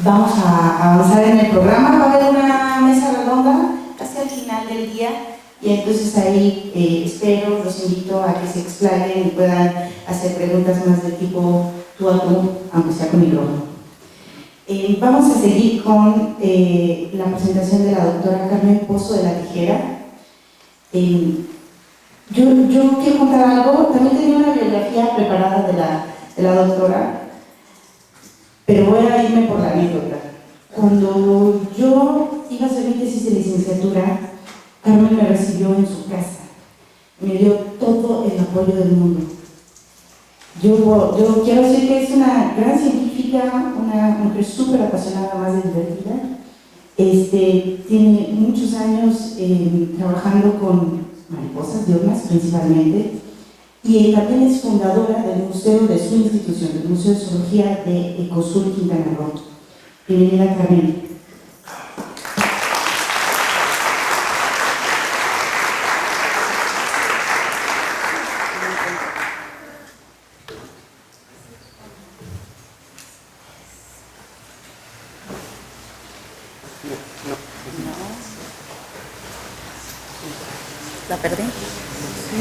Vamos a avanzar en el programa. Va a haber una mesa redonda casi al final del día y entonces ahí espero, los invito a que se explayen y puedan hacer preguntas más de tipo tú a tú, aunque sea con micrófono. Vamos a seguir con la presentación de la doctora Carmen Pozo de la Tijera. Yo quiero contar algo. También tenía una biografía preparada de la doctora, pero voy a irme por la anécdota. Cuando yo iba a hacer mi tesis de licenciatura, Carmen me recibió en su casa. Me dio todo el apoyo del mundo. Yo quiero decir que es una gran científica, una mujer súper apasionada, más de divertida. Tiene muchos años trabajando con mariposas, diurnas principalmente, y también es fundadora del museo de su institución, del Museo de Zoología de Ecosur, Quintana Roo. Bienvenida, Carmen. ¿La perdí? Sí.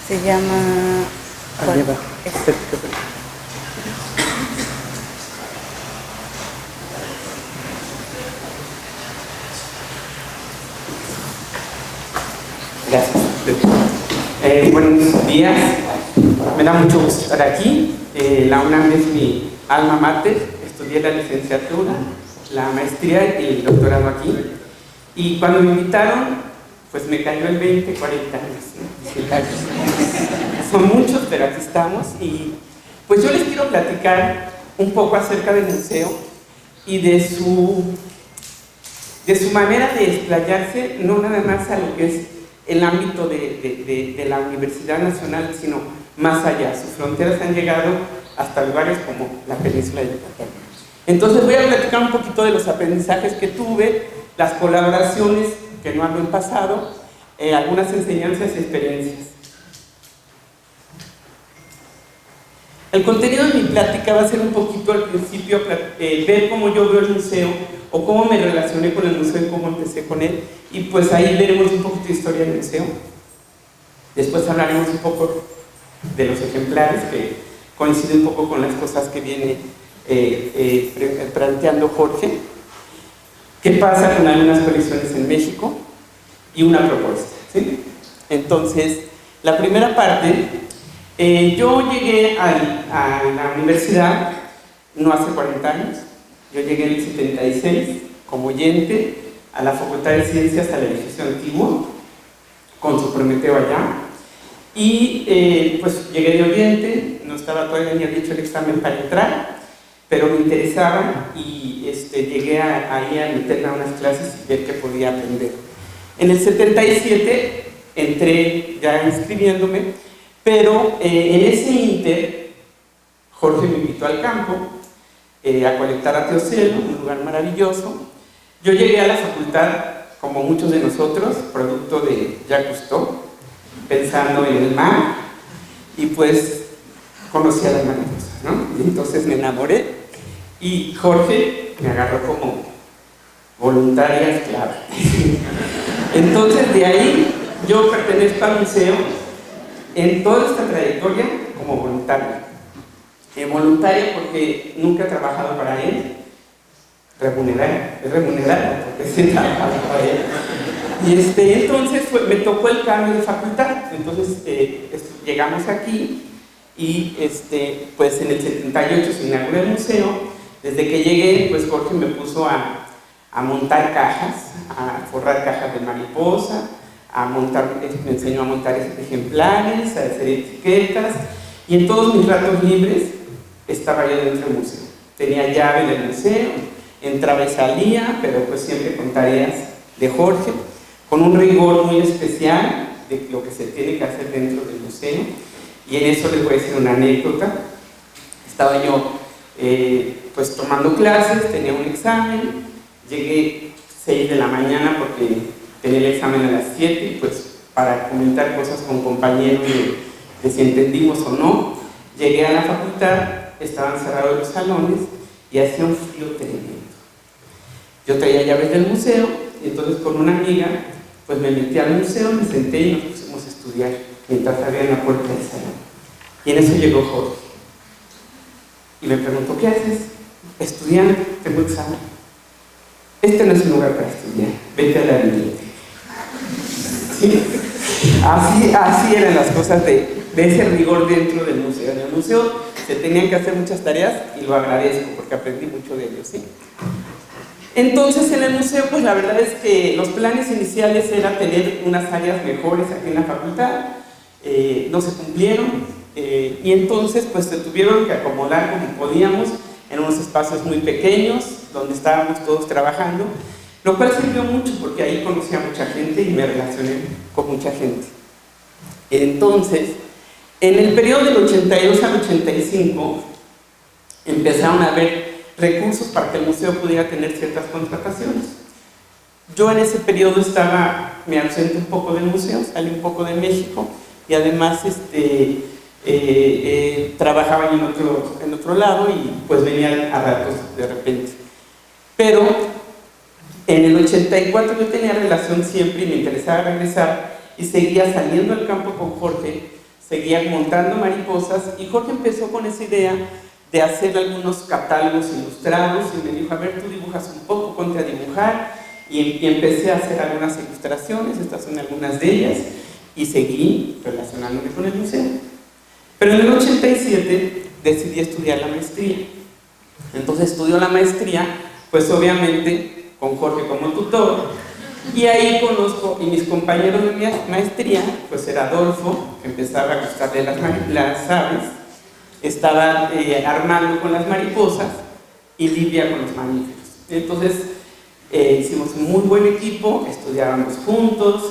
Se llama... ¿cuál? Gracias. Buenos días. Me da mucho gusto estar aquí. La UNAM es mi alma mater. Estudié la licenciatura, la maestría y el doctorado aquí. Y cuando me invitaron, pues me cayó el 20, 40 años, ¿no? Son muchos, pero aquí estamos. Y pues yo les quiero platicar un poco acerca del museo y de su manera de explayarse, no nada más a lo que es el ámbito de la Universidad Nacional, sino más allá. Sus fronteras han llegado hasta lugares como la península de Yucatán. Entonces voy a platicar un poquito de los aprendizajes que tuve, las colaboraciones que no hablo en pasado, algunas enseñanzas y experiencias. El contenido de mi plática va a ser un poquito al principio ver cómo yo veo el museo o cómo me relacioné con el museo y cómo empecé con él, y pues ahí veremos un poquito de historia del museo. Después hablaremos un poco de los ejemplares, que coincide un poco con las cosas que viene planteando Jorge. ¿Qué pasa con algunas colecciones en México? Y una propuesta, ¿sí? Entonces, la primera parte, yo llegué a la universidad no hace 40 años. Yo llegué en el 76 como oyente a la Facultad de Ciencias, al edificio antiguo, con su Prometeo allá. Y pues llegué de oyente, no estaba todavía ni había hecho el examen para entrar, pero me interesaba y llegué ahí a meterme a unas clases y ver qué podía aprender. En el 77 entré ya inscribiéndome, pero en ese inter Jorge me invitó al campo a colectar a Teocelo, un lugar maravilloso. Yo llegué a la facultad, como muchos de nosotros, producto de Jacques Cousteau, pensando en el mar, y pues conocí a las mariposas, ¿no? Y entonces me enamoré y Jorge me agarró como voluntaria esclava. Entonces de ahí yo pertenezco al museo en toda esta trayectoria como voluntaria. Voluntaria porque nunca he trabajado para él, remunerada porque sí he trabajado para él. Y entonces me tocó el cambio de facultad. Entonces llegamos aquí y pues en el 78 se inauguró el museo. Desde que llegué, pues Jorge me puso a montar cajas, a forrar cajas de mariposa, me enseñó a montar ejemplares, a hacer etiquetas, y en todos mis ratos libres estaba yo dentro del museo. Tenía llave del museo, entraba y salía, pero pues siempre con tareas de Jorge, con un rigor muy especial de lo que se tiene que hacer dentro del museo. Y en eso les voy a decir una anécdota. Estaba yo pues tomando clases, tenía un examen, llegué 6 de la mañana porque tenía el examen a las 7 y pues para comentar cosas con compañeros de si entendimos o no. Llegué a la facultad, estaban cerrados los salones y hacía un frío tremendo. Yo traía llaves del museo y entonces con una amiga pues me metí al museo, me senté y nos pusimos a estudiar mientras había en la puerta del salón. Y en eso llegó Jorge y me preguntó: ¿qué haces? Estudiando, tengo examen. Este no es un lugar para estudiar, vete a la biblioteca. ¿Sí? Así eran las cosas de ese rigor dentro del museo. En el museo se tenían que hacer muchas tareas y lo agradezco porque aprendí mucho de ellos, ¿sí? Entonces en el museo pues la verdad es que los planes iniciales era tener unas áreas mejores aquí en la facultad, no se cumplieron y entonces pues se tuvieron que acomodar como podíamos en unos espacios muy pequeños donde estábamos todos trabajando, lo cual sirvió mucho porque ahí conocí a mucha gente y me relacioné con mucha gente. Entonces, en el periodo del 82 al 85 empezaron a haber recursos para que el museo pudiera tener ciertas contrataciones. Yo en ese periodo me ausenté un poco del museo, salí un poco de México y además trabajaba en otro lado y pues venía a ratos de repente. Pero en el 84 yo tenía relación siempre y me interesaba regresar y seguía saliendo al campo con Jorge, seguía montando mariposas y Jorge empezó con esa idea de hacer algunos catálogos ilustrados y me dijo: a ver, tú dibujas un poco, ponte a dibujar, y empecé a hacer algunas ilustraciones, estas son algunas de ellas, y seguí relacionándome con el museo. Pero en el 87 decidí estudiar la maestría. Entonces estudio la maestría, pues obviamente con Jorge como tutor, y ahí conozco, y mis compañeros de mi maestría, pues era Adolfo, que empezaba a gustarle las aves, estaba Armando con las mariposas y Livia con los mamíferos. Entonces hicimos un muy buen equipo, estudiábamos juntos,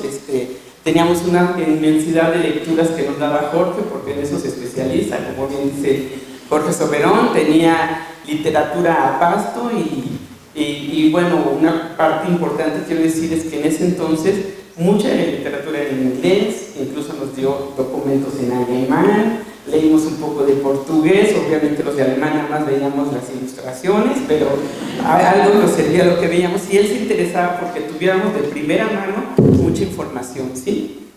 teníamos una inmensidad de lecturas que nos daba Jorge, porque en eso se especializa, como bien dice Jorge Soberón, tenía literatura a pasto y bueno, una parte importante quiero decir es que en ese entonces mucha de la literatura era en inglés, incluso nos dio documentos en alemán, leímos un poco de portugués, obviamente los de alemán nada más veíamos las ilustraciones, pero algo nos servía lo que veíamos y él se interesaba porque tuviéramos de primera mano mucha información, ¿sí?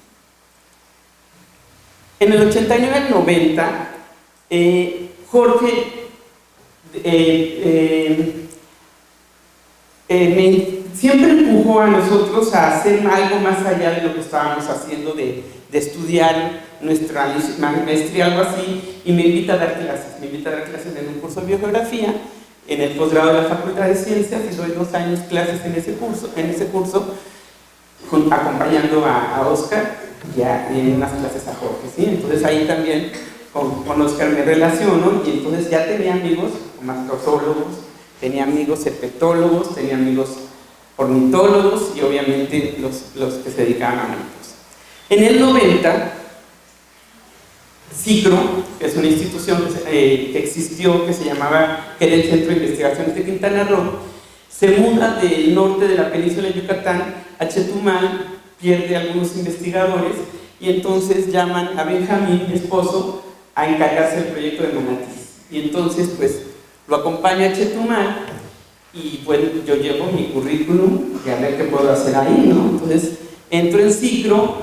En el 89 al 90, Jorge siempre empujó a nosotros a hacer algo más allá de lo que estábamos haciendo de estudiar nuestra maestría, algo así, y me invita a dar clases en un curso de biogeografía en el posgrado de la Facultad de Ciencias, y doy 2 años clases en ese curso acompañando a Oscar y en unas clases a Jorge, ¿sí? Entonces ahí también con Oscar me relaciono y entonces ya tenía amigos mastozólogos, tenía amigos herpetólogos, tenía amigos ornitólogos y obviamente los que se dedicaban a mariposas. En el 90, CICRO, que es una institución que existió, que era el Centro de Investigaciones de Quintana Roo, se muda del norte de la península de Yucatán a Chetumal, pierde algunos investigadores y entonces llaman a Benjamín, mi esposo, a encargarse del proyecto de Manatís. Y entonces pues lo acompaño a Chetumal y bueno, yo llevo mi currículum y a ver qué puedo hacer ahí, ¿no? Entonces entro en CICRO,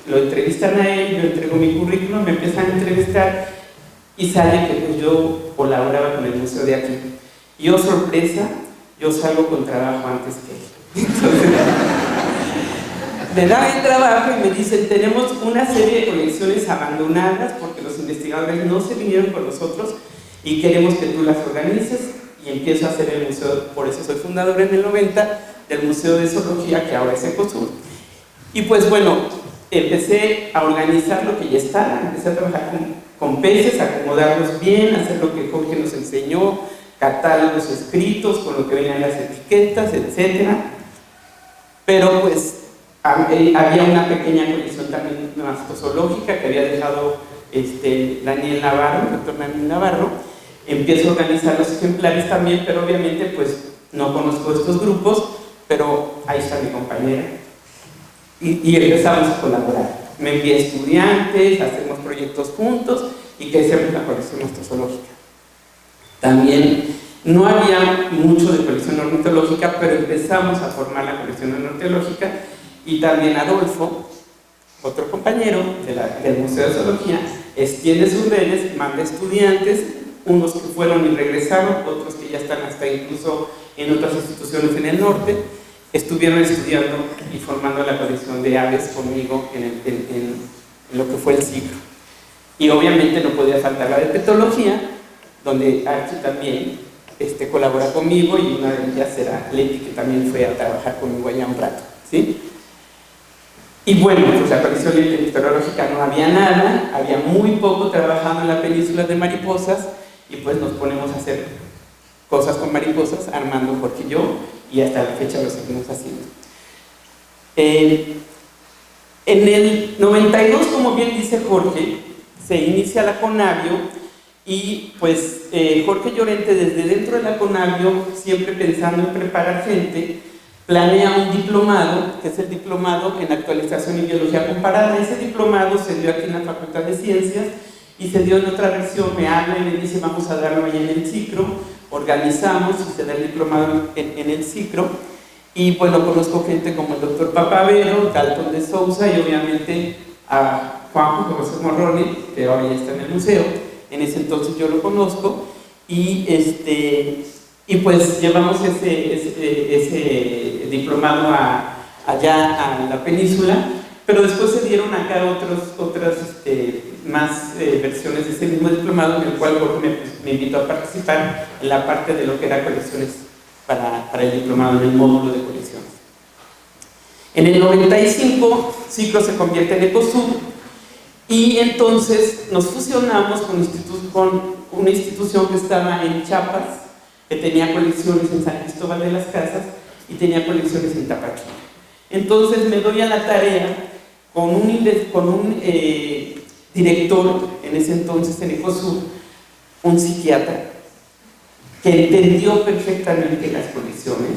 lo entrevistan a él, yo entrego mi currículum, me empiezan a entrevistar y sale que pues yo colaboraba con el museo de aquí. Y oh sorpresa, yo salgo con trabajo antes que él. Entonces, me dan el trabajo y me dicen: tenemos una serie de colecciones abandonadas porque los investigadores no se vinieron con nosotros y queremos que tú las organices. Y empiezo a hacer el museo, por eso soy fundador en el 90 del Museo de Zoología, que ahora es Ecosur. Y pues bueno, empecé a organizar lo que ya estaba, empecé a trabajar con peces, a acomodarlos bien, a hacer lo que Jorge nos enseñó, catálogos escritos con lo que venían las etiquetas, etc. Pero pues había una pequeña colección también mastozoológica que había dejado Daniel Navarro, el doctor Daniel Navarro. Empiezo a organizar los ejemplares también, pero obviamente pues no conozco estos grupos, pero ahí está mi compañera. y empezamos a colaborar. Me envié estudiantes, hacemos proyectos juntos y crecemos la colección ornitológica. También no había mucho de colección ornitológica, pero empezamos a formar la colección ornitológica, y también Adolfo, otro compañero del Museo de Zoología, extiende sus redes, manda estudiantes, unos que fueron y regresaron, otros que ya están hasta incluso en otras instituciones en el norte, estuvieron estudiando y formando la colección de aves conmigo en lo que fue el ciclo. Y obviamente no podía faltar la de petología, donde Archie también colabora conmigo, y una de ellas era Leti, que también fue a trabajar conmigo allá un rato, ¿sí? Y bueno, pues la colección meteorológica no había nada, había muy poco trabajando en la península de mariposas, y pues nos ponemos a hacer cosas con mariposas, Armando, Jorge y yo, y hasta la fecha lo seguimos haciendo. En el 92, como bien dice Jorge, se inicia la Conavio, y pues Jorge Llorente, desde dentro de la Conavio, siempre pensando en preparar gente, planea un diplomado, que es el diplomado en actualización y biología comparada. Ese diplomado se dio aquí en la Facultad de Ciencias, y se dio en otra versión. Me habla y me dice, vamos a darlo ahí en el ciclo. Organizamos y se da el diplomado en el ciclo. Y bueno, conozco gente como el doctor Papavero, Dalton de Sousa, y obviamente a Juan José Morrone, que ahora ya está en el museo. En ese entonces yo lo conozco, y pues llevamos ese diplomado allá a la península, pero después se dieron acá otras más versiones de ese mismo diplomado, en el cual Jorge me invitó a participar en la parte de lo que era colecciones para el diplomado, en el módulo de colecciones. En el 95, Ciclo se convierte en Ecosur, y entonces nos fusionamos con una institución que estaba en Chiapas, que tenía colecciones en San Cristóbal de las Casas y tenía colecciones en Tapachula. Entonces me doy a la tarea con un director, en ese entonces en Ecosur, un psiquiatra, que entendió perfectamente las colecciones.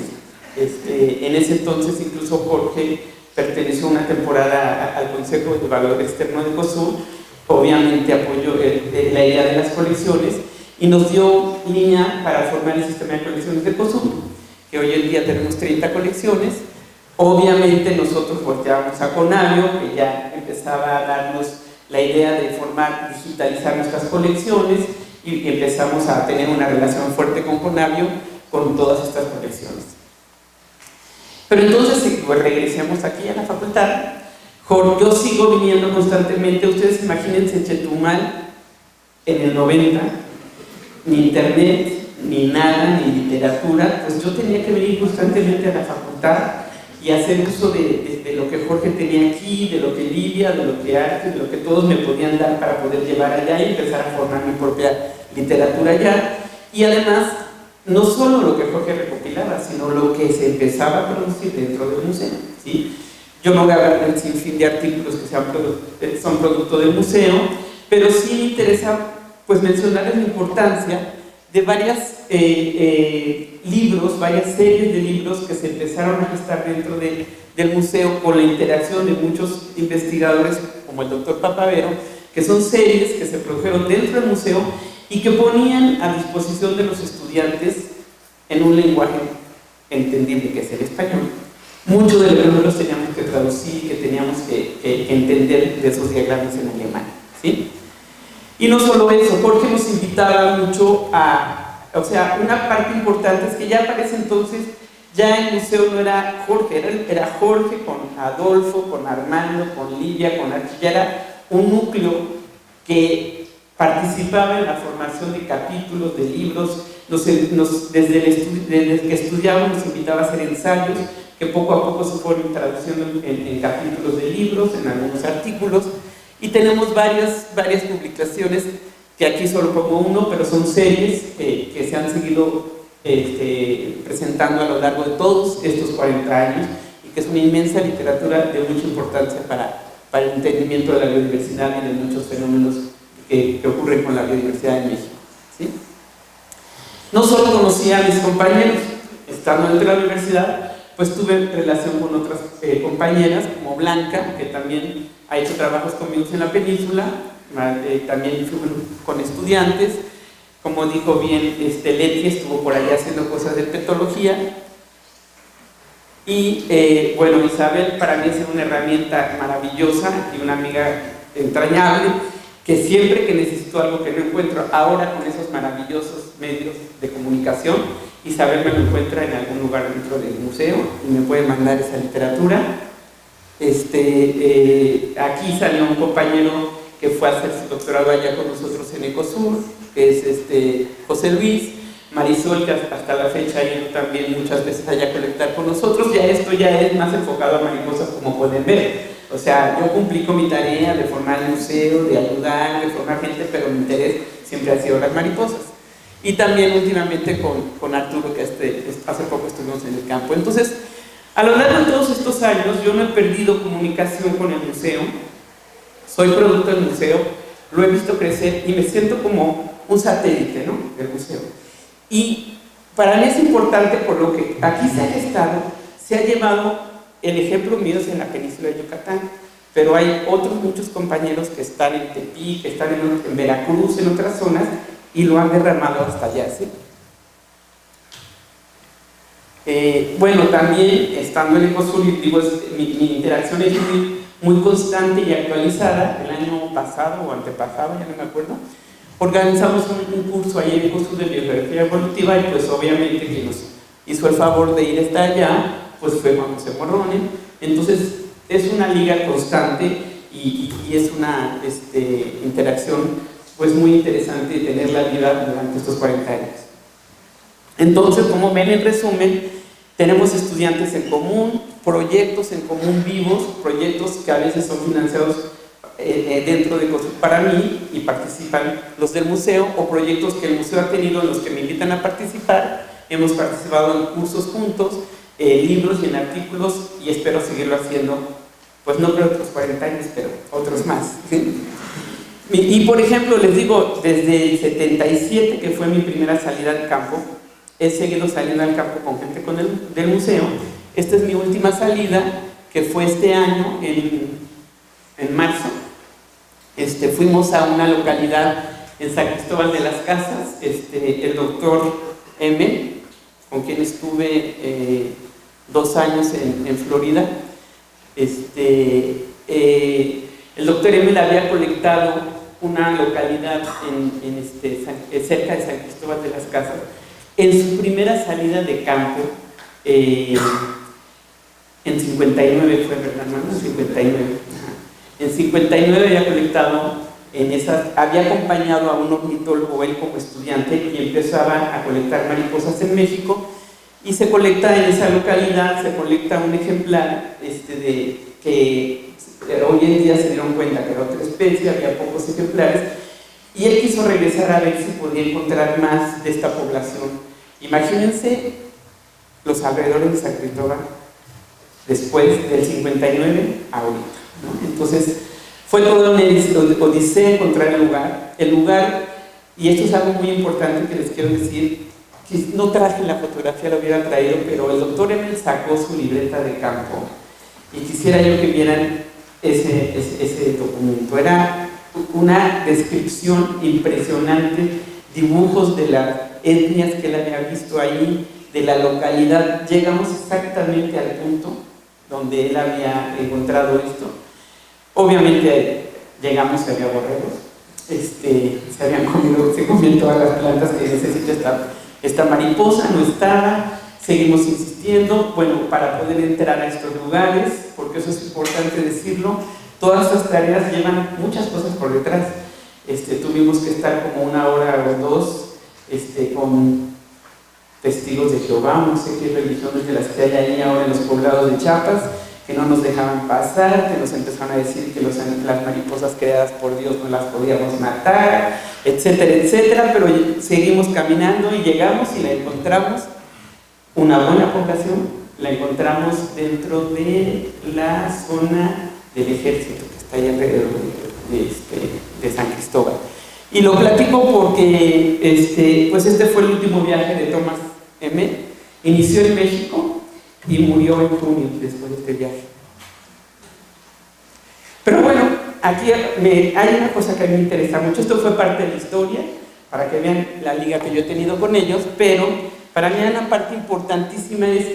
En ese entonces incluso Jorge perteneció una temporada al Consejo de Valor Externo de Ecosur, obviamente apoyó la idea de las colecciones, y nos dio línea para formar el sistema de colecciones de Ecosur, que hoy en día tenemos 30 colecciones. Obviamente nosotros volteábamos a Conavio, que ya empezaba a darnos la idea de digitalizar nuestras colecciones, y empezamos a tener una relación fuerte con Conavio, con todas estas colecciones. Pero entonces, pues, regresemos aquí a la facultad. Yo sigo viniendo constantemente. Ustedes imagínense Chetumal en el 90, ni internet, ni nada, ni literatura. Pues yo tenía que venir constantemente a la facultad y hacer uso de lo que Jorge tenía aquí, de lo que Livia, de lo que Arte, de lo que todos me podían dar para poder llevar allá y empezar a formar mi propia literatura allá. Y además, no solo lo que Jorge recopilaba, sino lo que se empezaba a producir dentro del museo, ¿sí? Yo no voy a hablar del sinfín de artículos que son producto del museo, pero sí me interesa pues mencionarles la importancia de varios libros, varias series de libros que se empezaron a gestar dentro del museo, con la interacción de muchos investigadores como el doctor Papavero, que son series que se produjeron dentro del museo y que ponían a disposición de los estudiantes en un lenguaje entendible, que es el español. Muchos de los libros teníamos que traducir, que teníamos que entender de esos diagramas en alemán, ¿sí? Y no solo eso, Jorge nos invitaba mucho o sea, una parte importante es que ya para ese entonces ya el museo no era Jorge, era Jorge con Adolfo, con Armando, con Livia, con Archie. Ya era un núcleo que participaba en la formación de capítulos, de libros. Desde que estudiábamos nos invitaba a hacer ensayos que poco a poco se fueron traduciendo en capítulos de libros, en algunos artículos, y tenemos varias publicaciones, que aquí solo pongo uno, pero son series que se han seguido presentando a lo largo de todos estos 40 años, y que es una inmensa literatura de mucha importancia para el entendimiento de la biodiversidad y de muchos fenómenos que ocurren con la biodiversidad en México, ¿sí? No solo conocía a mis compañeros estando dentro de la universidad, pues tuve relación con otras compañeras, como Blanca, que también ha hecho trabajos conmigo en la península, también fui con estudiantes, como dijo bien Leti, estuvo por allá haciendo cosas de petología. Y bueno, Isabel para mí es una herramienta maravillosa y una amiga entrañable, que siempre que necesito algo que no encuentro ahora con esos maravillosos medios de comunicación, Isabel me lo encuentra en algún lugar dentro del museo y me puede mandar esa literatura. Aquí salió un compañero que fue a hacer su doctorado allá con nosotros en Ecosur, que es José Luis. Marisol, que hasta la fecha ha ido también muchas veces allá a colectar con nosotros. Ya esto ya es más enfocado a mariposas, como pueden ver. O sea, yo cumplí con mi tarea de formar el museo, de ayudar, de formar gente, pero mi interés siempre ha sido las mariposas. Y también últimamente con Arturo, que hace poco estuvimos en el campo. Entonces, a lo largo de todos estos años, yo no he perdido comunicación con el museo. Soy producto del museo, lo he visto crecer y me siento como un satélite, ¿no?, del museo. Y para mí es importante, por lo que aquí se ha gestado, se ha llevado el ejemplo mío en la península de Yucatán, pero hay otros muchos compañeros que están en Tepic, que están en Veracruz, en otras zonas, y lo han derramado hasta allá, ¿sí? Bueno, también estando en Ecosur, digo, mi interacción es muy constante y actualizada. El año pasado o antepasado, ya no me acuerdo, organizamos un curso ahí en Ecosur de biografía evolutiva, y pues obviamente quien nos hizo el favor de ir hasta allá pues fue Juan José Morrone. Entonces es una liga constante y es una interacción pues muy interesante de tenerla viva durante estos 40 años. Entonces, como ven, en resumen, tenemos estudiantes en común, proyectos en común vivos, proyectos que a veces son financiados dentro de Ecosur para mí y participan los del museo, o proyectos que el museo ha tenido en los que me invitan a participar. Hemos participado en cursos juntos, libros y en artículos, y espero seguirlo haciendo, pues no creo otros 40 años, pero otros más, ¿sí? Y por ejemplo, les digo, desde el 77, que fue mi primera salida al campo, he seguido saliendo al campo con gente del museo. Esta es mi última salida, que fue este año, en marzo. Fuimos a una localidad en San Cristóbal de las Casas, el doctor M, con quien estuve 2 años en Florida. El doctor M le había colectado una localidad cerca de San Cristóbal de las Casas en su primera salida de campo, en 59 fue, ¿verdad, hermano? En 59. En 59 había colectado había acompañado a un ornitólogo, él como estudiante, y empezaba a colectar mariposas en México, y se colecta en esa localidad, se colecta un ejemplar que hoy en día se dieron cuenta que era otra especie, había pocos ejemplares, y él quiso regresar a ver si podía encontrar más de esta población. Imagínense los alrededores de San Cristóbal después del 59 a ahorita, ¿no? Entonces fue toda una odisea encontrar el lugar, y esto es algo muy importante que les quiero decir, que no traje la fotografía, la hubiera traído, pero el doctor Emil sacó su libreta de campo, y quisiera yo que vieran ese documento. Era una descripción impresionante, dibujos de las etnias que él había visto ahí, de la localidad. Llegamos exactamente al punto donde él había encontrado esto. Obviamente llegamos y había borregos, se comían todas las plantas que necesita esta mariposa, no estaba. Seguimos insistiendo, bueno, para poder entrar a estos lugares, porque eso es importante decirlo. Todas estas tareas llevan muchas cosas por detrás. Tuvimos que estar como 1 hora o 2 con testigos de Jehová, no sé qué religiones de las que hay ahí ahora en los poblados de Chiapas, que no nos dejaban pasar, que nos empezaron a decir que las mariposas creadas por Dios no las podíamos matar, etcétera, etcétera. Pero seguimos caminando y llegamos y la encontramos. Una buena población, la encontramos dentro de la zona del ejército que está ahí alrededor de San Cristóbal. Y lo platico porque pues fue el último viaje de Thomas M. Inició en México, y murió en junio después de este viaje. Pero bueno, aquí hay una cosa que a mí me interesa mucho. Esto fue parte de la historia, para que vean la liga que yo he tenido con ellos, pero para mí una parte importantísima es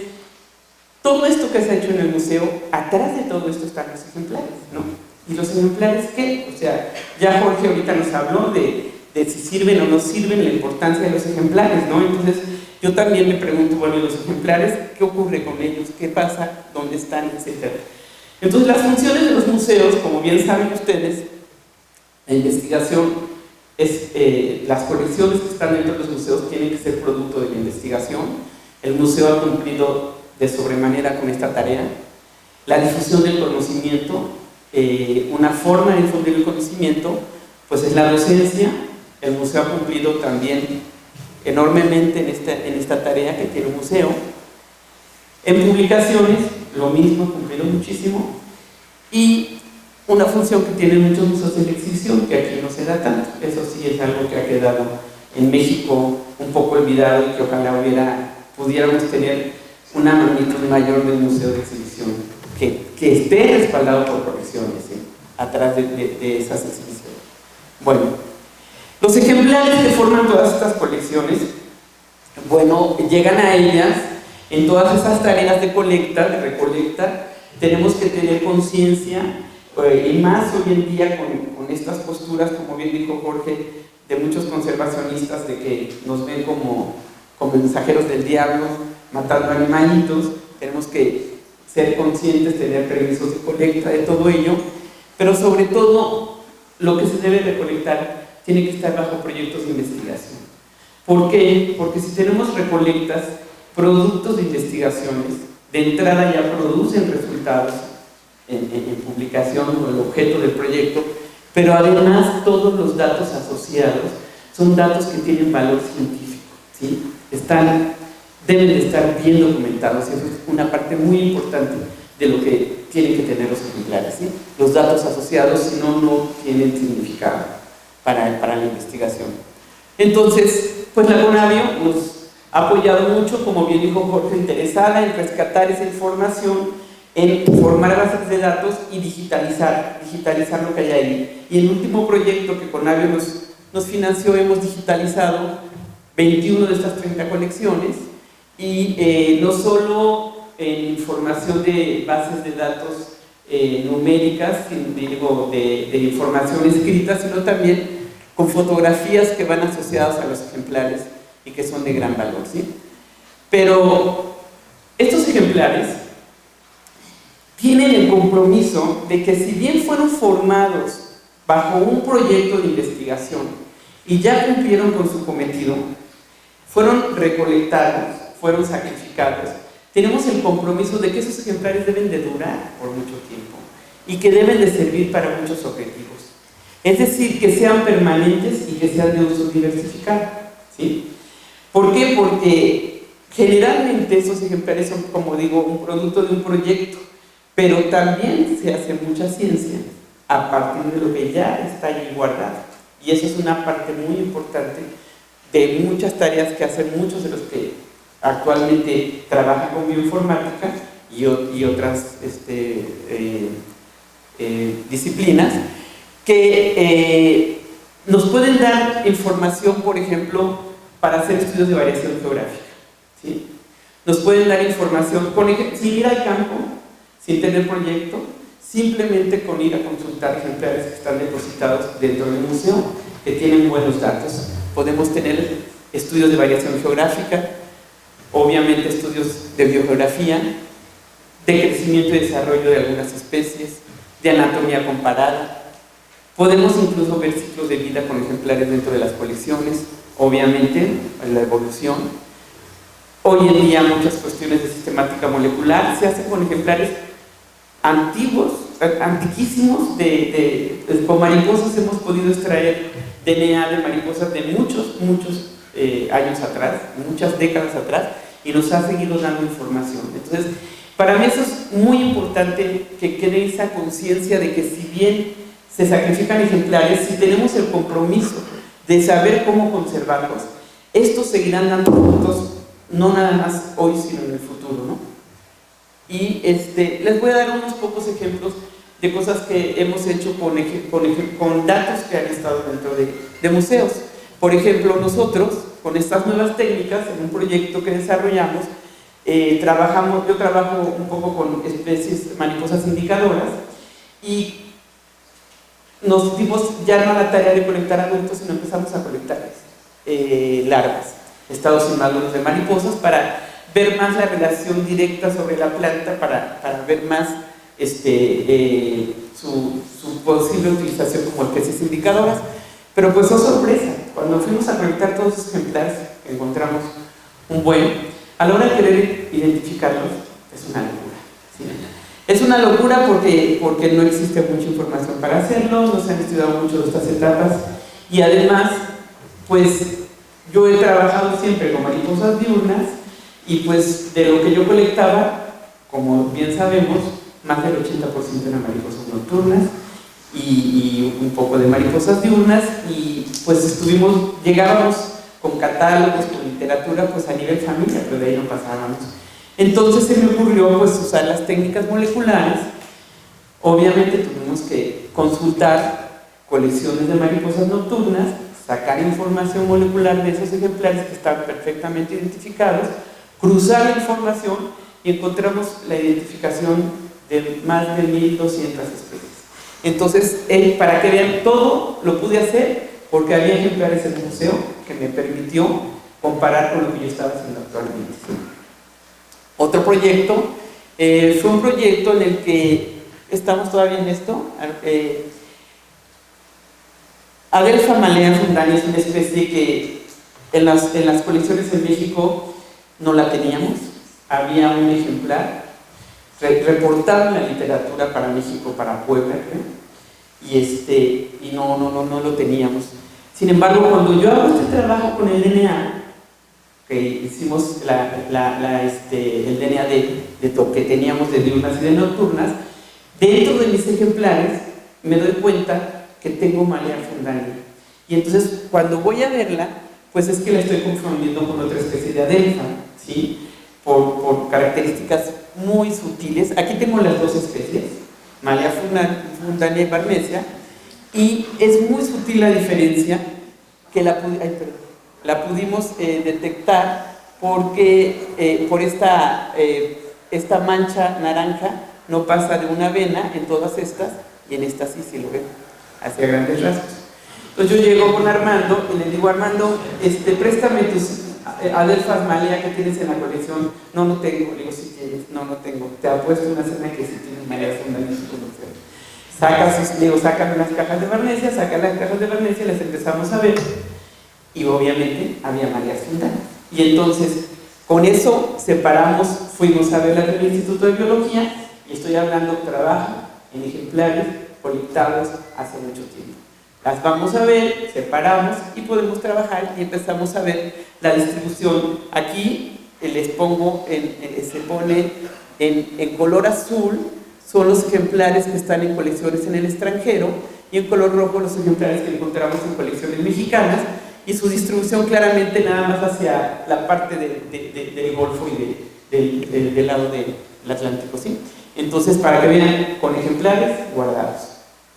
todo esto que se ha hecho en el museo. Atrás de todo esto están los ejemplares, ¿no? ¿Y los ejemplares qué? O sea, ya Jorge ahorita nos habló de si sirven o no sirven, la importancia de los ejemplares, ¿no? Entonces, yo también me pregunto, bueno, ¿y los ejemplares qué ocurre con ellos? ¿Qué pasa? ¿Dónde están? Etcétera. Entonces, las funciones de los museos, como bien saben ustedes, la investigación es, las colecciones que están dentro de los museos tienen que ser producto de la investigación. El museo ha cumplido de sobremanera con esta tarea. La difusión del conocimiento, una forma de difundir el conocimiento, pues es la docencia. El museo ha cumplido también enormemente en esta tarea que tiene un museo. En publicaciones, lo mismo, ha cumplido muchísimo. Y una función que tienen muchos museos de la exhibición, que aquí no se da tanto. Eso sí es algo que ha quedado en México un poco olvidado y que ojalá pudiéramos tener una magnitud mayor del museo de exhibición, que esté respaldado por colecciones, ¿sí? Atrás de esas exhibiciones. Bueno, los ejemplares que forman todas estas colecciones, bueno, llegan a ellas en todas esas tareas de colecta, de recolecta. Tenemos que tener conciencia, y más hoy en día con estas posturas, como bien dijo Jorge, de muchos conservacionistas, de que nos ven como mensajeros del diablo, matando animalitos. Tenemos que ser conscientes, tener permisos de colecta, de todo ello, pero sobre todo lo que se debe recolectar tiene que estar bajo proyectos de investigación. ¿Por qué? Porque si tenemos recolectas, productos de investigaciones, de entrada ya producen resultados en publicación o el objeto del proyecto, pero además todos los datos asociados son datos que tienen valor científico, ¿sí? Deben de estar bien documentados, y eso es una parte muy importante de lo que tienen que tener los ejemplares, ¿sí? Los datos asociados, si no, no tienen significado para la investigación. Entonces, pues la Conavio nos ha apoyado mucho, como bien dijo Jorge, interesada en rescatar esa información, en formar bases de datos y digitalizar lo que hay ahí. Y el último proyecto que Conavio nos financió, hemos digitalizado 21 de estas 30 colecciones, y no solo en información de bases de datos numéricas, digo, de información escrita, sino también con fotografías que van asociadas a los ejemplares y que son de gran valor, ¿sí? Pero estos ejemplares tienen el compromiso de que, si bien fueron formados bajo un proyecto de investigación y ya cumplieron con su cometido, fueron recolectados, fueron sacrificados, tenemos el compromiso de que esos ejemplares deben de durar por mucho tiempo y que deben de servir para muchos objetivos. Es decir, que sean permanentes y que sean de uso diversificado, ¿sí? ¿Por qué? Porque generalmente esos ejemplares son, como digo, un producto de un proyecto, pero también se hace mucha ciencia a partir de lo que ya está allí guardado. Y eso es una parte muy importante de muchas tareas que hacen muchos de los que actualmente trabajan con bioinformática y otras disciplinas, que nos pueden dar información, por ejemplo, para hacer estudios de variación geográfica, ¿sí? Nos pueden dar información, sin ir al campo, sin tener proyecto, simplemente con ir a consultar ejemplares que están depositados dentro del museo, que tienen buenos datos. Podemos tener estudios de variación geográfica, obviamente estudios de biogeografía, de crecimiento y desarrollo de algunas especies, de anatomía comparada. Podemos incluso ver ciclos de vida con ejemplares dentro de las colecciones, obviamente la evolución. Hoy en día muchas cuestiones de sistemática molecular se hacen con ejemplares antiguos, antiquísimos, con mariposas. Hemos podido extraer DNA de mariposas de muchos años atrás, muchas décadas atrás, y nos ha seguido dando información. Entonces, para mí eso es muy importante, que quede esa conciencia de que, si bien se sacrifican ejemplares, si tenemos el compromiso de saber cómo conservarlos, estos seguirán dando frutos, no nada más hoy, sino en el futuro, ¿no? Y les voy a dar unos pocos ejemplos de cosas que hemos hecho con datos que han estado dentro de museos. Por ejemplo, nosotros, con estas nuevas técnicas, en un proyecto que desarrollamos, yo trabajo un poco con especies mariposas indicadoras y nos dimos ya no a la tarea de colectar adultos, sino empezamos a colectar larvas, estados inmaduros de mariposas, para ver más la relación directa sobre la planta, para ver más su posible utilización como especies indicadoras. Pero pues, oh sorpresa, cuando fuimos a colectar todos esos ejemplares, encontramos un buen. A la hora de querer identificarlos, es una locura, ¿sí? Es una locura porque no existe mucha información para hacerlo, no se han estudiado mucho estas etapas, y además, pues, yo he trabajado siempre con mariposas diurnas, y pues de lo que yo colectaba, como bien sabemos, más del 80% eran mariposas nocturnas, y un poco de mariposas diurnas, y pues llegábamos con catálogos, con literatura, pues a nivel familia, pero de ahí no pasábamos. Entonces se me ocurrió pues usar las técnicas moleculares. Obviamente tuvimos que consultar colecciones de mariposas nocturnas, sacar información molecular de esos ejemplares que estaban perfectamente identificados, cruzar la información y encontramos la identificación de más de 1,200 especies. Entonces, para que vean, todo lo pude hacer porque había ejemplares en el museo que me permitió comparar con lo que yo estaba haciendo actualmente. Otro proyecto fue un proyecto en el que estamos todavía en esto. Adelpha malea fundani es una especie que en las colecciones en México no la teníamos. Había un ejemplar reportado en la literatura para México, para Puebla, y no lo teníamos. Sin embargo, cuando yo hago este trabajo con el DNA, que hicimos el DNA que teníamos de diurnas y de nocturnas, dentro de mis ejemplares me doy cuenta que tengo malea fundani. Y entonces, cuando voy a verla, pues es que la estoy confundiendo con otra especie de Adelpha, ¿sí? Por características muy sutiles. Aquí tengo las dos especies, malea fundani y barnesia, y es muy sutil la diferencia que la pudimos detectar porque por esta mancha naranja no pasa de una vena en todas estas, y en esta sí lo ven, hacia grandes rasgos. Entonces yo llego con Armando y le digo: Armando, préstame tus Adelphas malea que tienes en la colección. No tengo. Le digo: si tienes. No tengo. Te apuesto una cena que si tienes malea fundani en tu colección. Sácame las cajas de barnesia, saca las cajas de barnesia, las empezamos a ver, y obviamente había malea fundani. Y entonces, con eso separamos, fuimos a verlas en el Instituto de Biología, y estoy hablando de trabajo en ejemplares colectados hace mucho tiempo. Las vamos a ver, separamos y podemos trabajar y empezamos a ver la distribución. Aquí les pongo, se pone en color azul, son los ejemplares que están en colecciones en el extranjero, y en color rojo los ejemplares que encontramos en colecciones mexicanas, y su distribución claramente nada más hacia la parte del Golfo y del lado del Atlántico, ¿sí? Entonces, para que vean, con ejemplares guardados,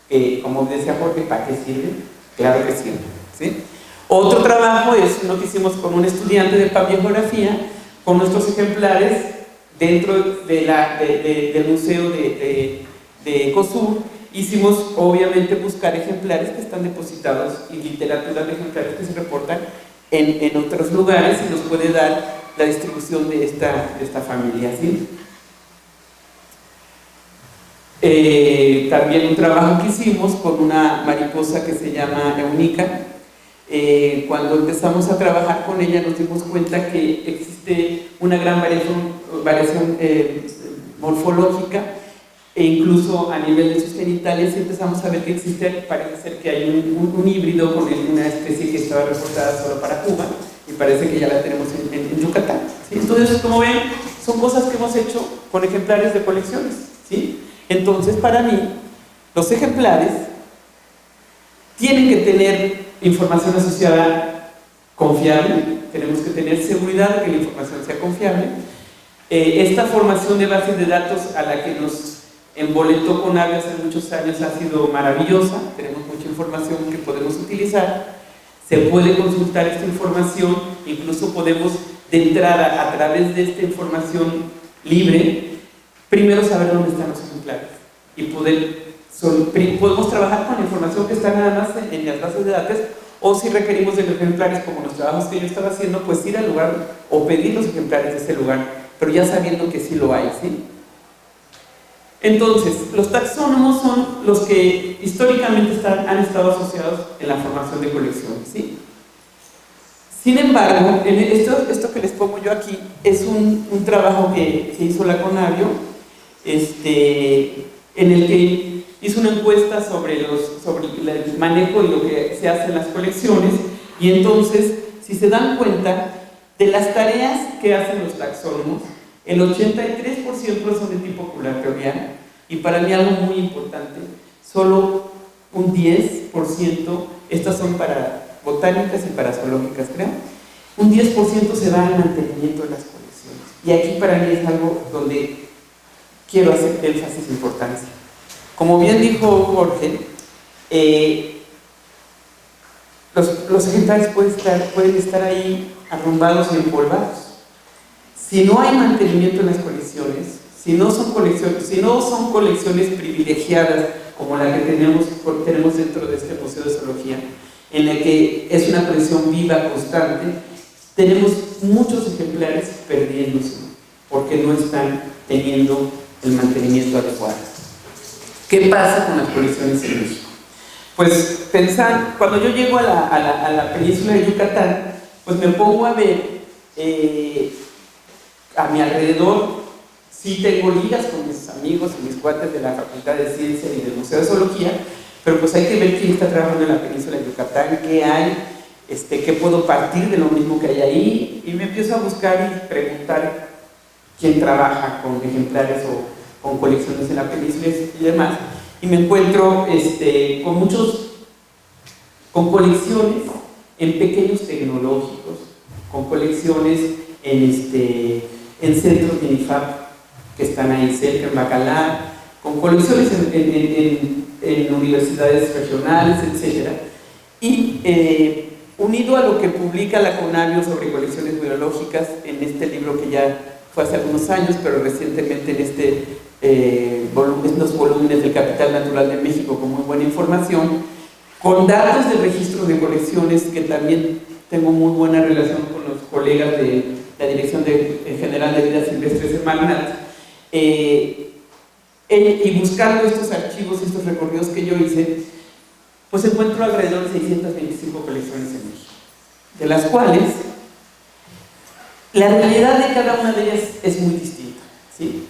que como decía Jorge, ¿para qué sirven? Claro que sirven, ¿sí? Otro trabajo es uno que hicimos con un estudiante de Paleogeografía, con nuestros ejemplares dentro del Museo de Ecosur. Hicimos, obviamente, buscar ejemplares que están depositados y literatura de ejemplares que se reportan en otros lugares, y nos puede dar la distribución de esta familia, ¿sí? También un trabajo que hicimos con una mariposa que se llama Eunica. Cuando empezamos a trabajar con ella nos dimos cuenta que existe una gran variación morfológica, e incluso a nivel de sus genitales, y empezamos a ver que parece ser que hay un híbrido con una especie que estaba reportada solo para Cuba, y parece que ya la tenemos en Yucatán, ¿sí? Entonces, como ven, son cosas que hemos hecho con ejemplares de colecciones, ¿sí? Entonces, para mí, los ejemplares tienen que tener información asociada confiable, tenemos que tener seguridad de que la información sea confiable. Esta formación de bases de datos a la que nos emboletó Conavio hace muchos años ha sido maravillosa. Tenemos mucha información que podemos utilizar. Se puede consultar esta información, incluso podemos de entrada a través de esta información libre, primero saber dónde están los ejemplares y podemos trabajar con la información que está nada más en las bases de datos, o si requerimos de los ejemplares, como los trabajos que yo estaba haciendo, pues ir al lugar o pedir los ejemplares de ese lugar, pero ya sabiendo que sí lo hay, ¿sí? Entonces, los taxónomos son los que históricamente han estado asociados en la formación de colecciones, ¿sí? Sin embargo, esto que les pongo yo aquí es un trabajo que hizo la Conavio, en el que hizo una encuesta sobre el manejo y lo que se hace en las colecciones, y entonces, si se dan cuenta, de las tareas que hacen los taxónomos, el 83% son de tipo curatorial, y para mí algo muy importante, solo un 10%, estas son para botánicas y para zoológicas, creo, un 10% se da al mantenimiento de las colecciones. Y aquí para mí es algo donde quiero hacer énfasis e importancia. Como bien dijo Jorge, los ejemplares pueden estar ahí arrumbados y empolvados. Si no hay mantenimiento en las colecciones, si no son colecciones privilegiadas como la que tenemos dentro de este Museo de Zoología, en la que es una colección viva, constante, tenemos muchos ejemplares perdiéndose porque no están teniendo el mantenimiento adecuado. ¿Qué pasa con las colecciones en México? Pues cuando yo llego a la península de Yucatán, pues me pongo a ver a mi alrededor. Sí tengo ligas con mis amigos y mis cuates de la Facultad de Ciencia y del Museo de Zoología, pero pues hay que ver quién está trabajando en la península de Yucatán, qué hay, qué puedo partir de lo mismo que hay ahí, y me empiezo a buscar y preguntar quién trabaja con ejemplares o con colecciones en la península y demás, y me encuentro con colecciones en pequeños tecnológicos, con colecciones en centros de INIFAP que están ahí cerca, en Bacalar, con colecciones en universidades regionales, etc. Y unido a lo que publica la Conavio sobre colecciones biológicas en este libro que ya fue hace algunos años, pero recientemente en estos volúmenes del Capital Natural de México con muy buena información, con datos del registro de colecciones, que también tengo muy buena relación con los colegas de la Dirección General de Vida Silvestre de Magnat, y buscando estos archivos, estos recorridos que yo hice, pues encuentro alrededor de 625 colecciones en México, de las cuales la realidad de cada una de ellas es muy distinta, ¿sí?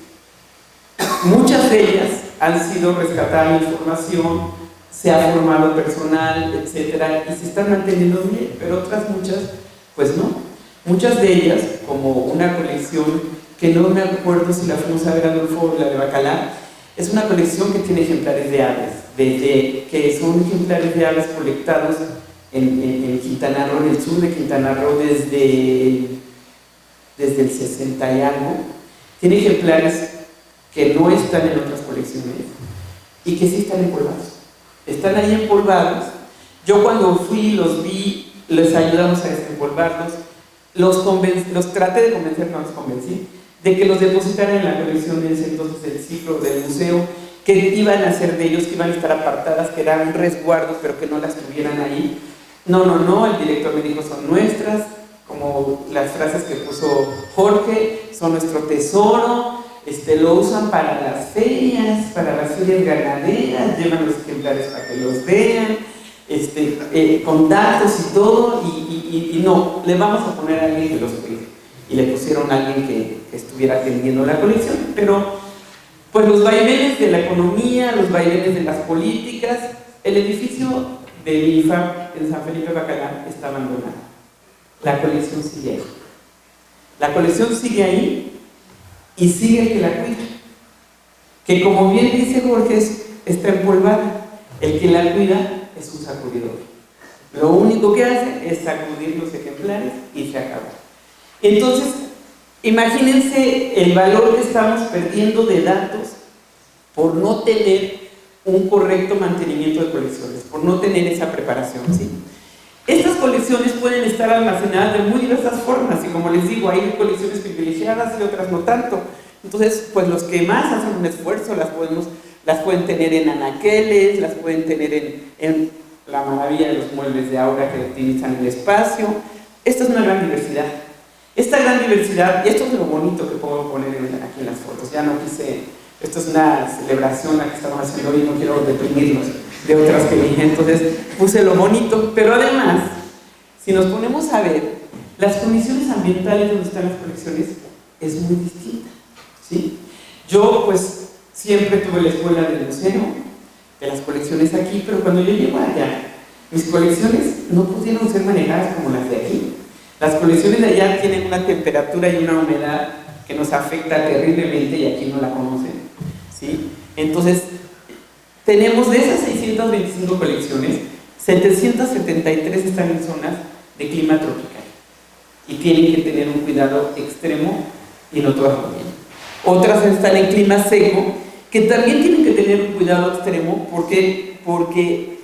Muchas de ellas han sido rescatadas en información, se ha formado personal, etcétera, y se están manteniendo bien, pero otras muchas, pues no. Muchas de ellas, como una colección que no me acuerdo si la fuimos a ver, Adolfo, la de Bacalar, es una colección que tiene ejemplares de aves, que son ejemplares de aves colectados en Quintana Roo, en el sur de Quintana Roo, desde el 60 y algo. Tiene ejemplares que no están en otras colecciones y que sí están empolvados. Están ahí empolvados. Yo cuando fui, los vi, les ayudamos a desempolvarlos, los traté de convencer, no los convencí, de que los depositaran en la colección en ese entonces del ciclo del museo, que iban a ser de ellos, que iban a estar apartadas, que era un resguardo, pero que no las tuvieran ahí. No, el director me dijo, son nuestras, como las frases que puso Jorge, son nuestro tesoro, lo usan para las ferias ganaderas, llevan los ejemplares para que los vean, con datos y todo, y no, le vamos a poner a alguien que los cuide. Y le pusieron a alguien que estuviera atendiendo la colección, pero pues los vaivenes de la economía, los vaivenes de las políticas, el edificio del INIFAP en San Felipe Bacalar está abandonado. La colección sigue ahí. La colección sigue ahí y sigue el que la cuida. Que como bien dice Jorge, está empolvada. El que la cuida es un sacudidor. Lo único que hace es sacudir los ejemplares y se acaba. Entonces, Imagínense el valor que estamos perdiendo de datos por no tener un correcto mantenimiento de colecciones, por no tener esa preparación, ¿sí? Estas colecciones pueden estar almacenadas de muy diversas formas y como les digo, hay colecciones privilegiadas y otras no tanto. Entonces, pues los que más hacen un esfuerzo las pueden tener en anaqueles, las pueden tener en la maravilla de los muebles de Aura que optimizan el espacio. Esta es una gran diversidad. Esta gran diversidad, y esto es lo bonito que puedo poner aquí en las fotos, ya no quise, esto es una celebración la que estamos haciendo hoy, no quiero deprimirnos de otras que dije, entonces puse lo bonito, pero además, si nos ponemos a ver, las condiciones ambientales donde están las colecciones es muy distinta, ¿sí? Yo pues siempre tuve la escuela del museo, de las colecciones aquí, pero cuando yo llego allá, mis colecciones no pudieron ser manejadas como las de aquí. Las colecciones de allá tienen una temperatura y una humedad que nos afecta terriblemente y aquí no la conocen, ¿sí? Entonces, tenemos de esas 625 colecciones, 773 están en zonas de clima tropical y tienen que tener un cuidado extremo y no todas lo tienen. Otras están en clima seco, que también tienen que tener un cuidado extremo porque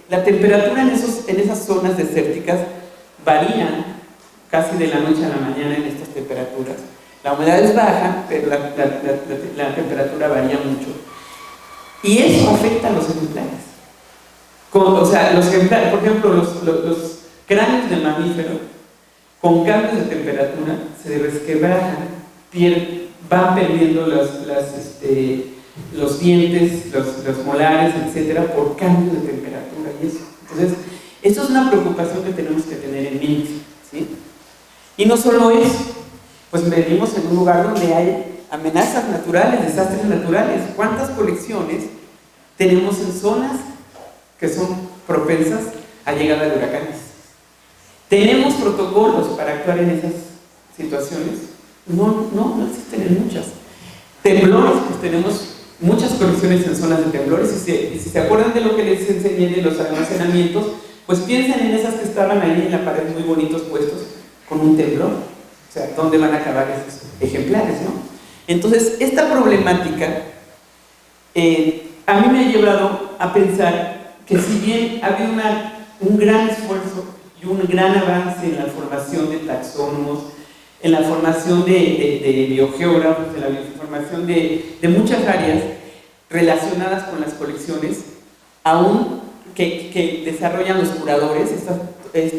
la temperatura en esas zonas desérticas varían casi de la noche a la mañana en estas temperaturas. La humedad es baja, pero la temperatura varía mucho. Y eso afecta a los ejemplares. O sea, los ejemplares, por ejemplo, los cráneos de mamíferos, con cambios de temperatura, se resquebrajan, van perdiendo los dientes, los molares, etcétera, por cambios de temperatura y eso. Entonces, eso es una preocupación que tenemos que tener en mente, ¿sí? Y no solo eso, pues vivimos en un lugar donde hay amenazas naturales, desastres naturales. ¿Cuántas colecciones tenemos en zonas que son propensas a llegada de huracanes? ¿Tenemos protocolos para actuar en esas situaciones? No existen en muchas. Temblores, pues tenemos muchas colecciones en zonas de temblores. Y si se acuerdan de lo que les enseñé de los almacenamientos, pues piensen en esas que estaban ahí en la pared muy bonitos puestos con un temblor. O sea, ¿dónde van a acabar esos ejemplares, no? Entonces, esta problemática a mí me ha llevado a pensar que si bien ha habido un gran esfuerzo y un gran avance en la formación de taxónomos, en la formación de biogeógrafos, en la formación de muchas áreas relacionadas con las colecciones, aún que desarrollan los curadores,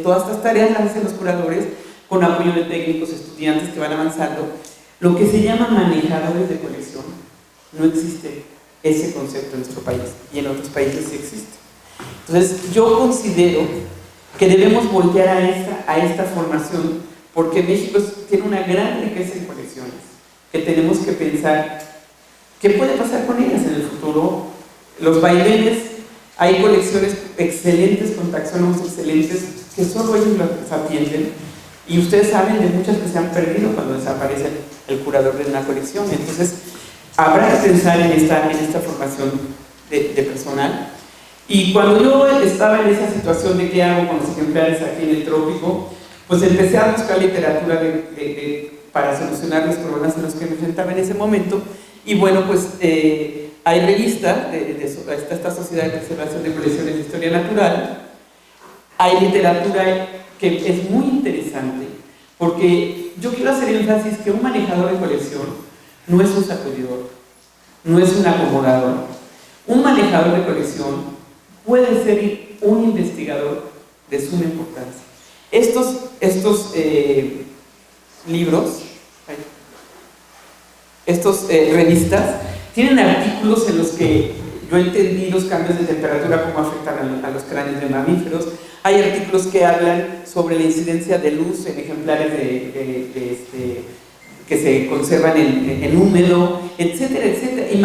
todas estas tareas las hacen los curadores con apoyo de técnicos, estudiantes que van avanzando. Lo que se llama manejadores de colección, no existe ese concepto en nuestro país y en otros países sí existe. Entonces yo considero que debemos voltear a esta formación porque México tiene una gran riqueza en colecciones que tenemos que pensar qué puede pasar con ellas en el futuro. Los vaivenes, hay colecciones excelentes con taxónomos excelentes que solo ellos las atienden y ustedes saben de muchas que se han perdido cuando desaparece el curador de una colección. Entonces habrá que pensar en esta formación de personal. Y cuando yo estaba en esa situación de qué hago con los ejemplares aquí en el trópico, pues empecé a buscar literatura para solucionar los problemas en los que me enfrentaba en ese momento. Y bueno, pues hay revistas, está esta Sociedad de Preservación de Colecciones de Historia Natural, hay literatura que es muy interesante, porque yo quiero hacer énfasis que un manejador de colección no es un sacudidor, no es un acomodador. Un manejador de colección puede ser un investigador de suma importancia. Estos libros, revistas, tienen artículos en los que yo entendí los cambios de temperatura, cómo afectan a los cráneos de mamíferos. Hay artículos que hablan sobre la incidencia de luz en ejemplares que se conservan en húmedo, etcétera, etcétera, y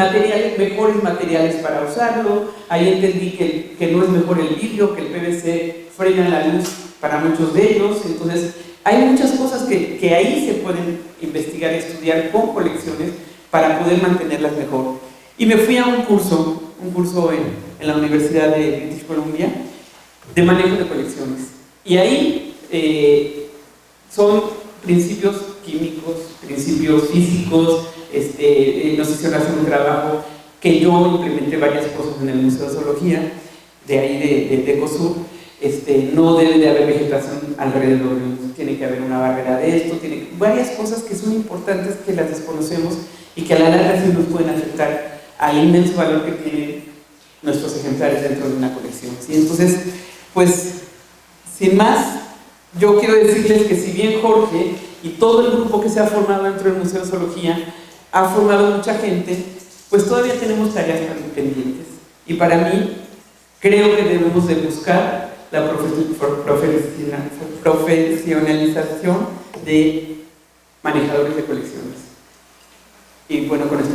mejores materiales para usarlo. Ahí entendí que no es mejor el vidrio, que el PVC frena la luz para muchos de ellos. Entonces hay muchas cosas que ahí se pueden investigar, estudiar con colecciones para poder mantenerlas mejor. Y me fui a un curso en la Universidad de British Columbia de manejo de colecciones, y ahí son principios químicos, principios físicos. Nos hicieron hacer un trabajo que yo implementé varias cosas en el Museo de Zoología, de ahí de Ecosur. No debe de haber vegetación alrededor, tiene que haber una barrera de esto, tiene varias cosas que son importantes que las desconocemos y que a la larga sí nos pueden afectar al inmenso valor que tienen nuestros ejemplares dentro de una colección, ¿sí? Entonces, pues, sin más, yo quiero decirles que si bien Jorge y todo el grupo que se ha formado dentro del Museo de Zoología ha formado mucha gente, pues todavía tenemos tareas pendientes. Y para mí, creo que debemos de buscar la profesionalización de manejadores de colecciones. Y bueno, con esto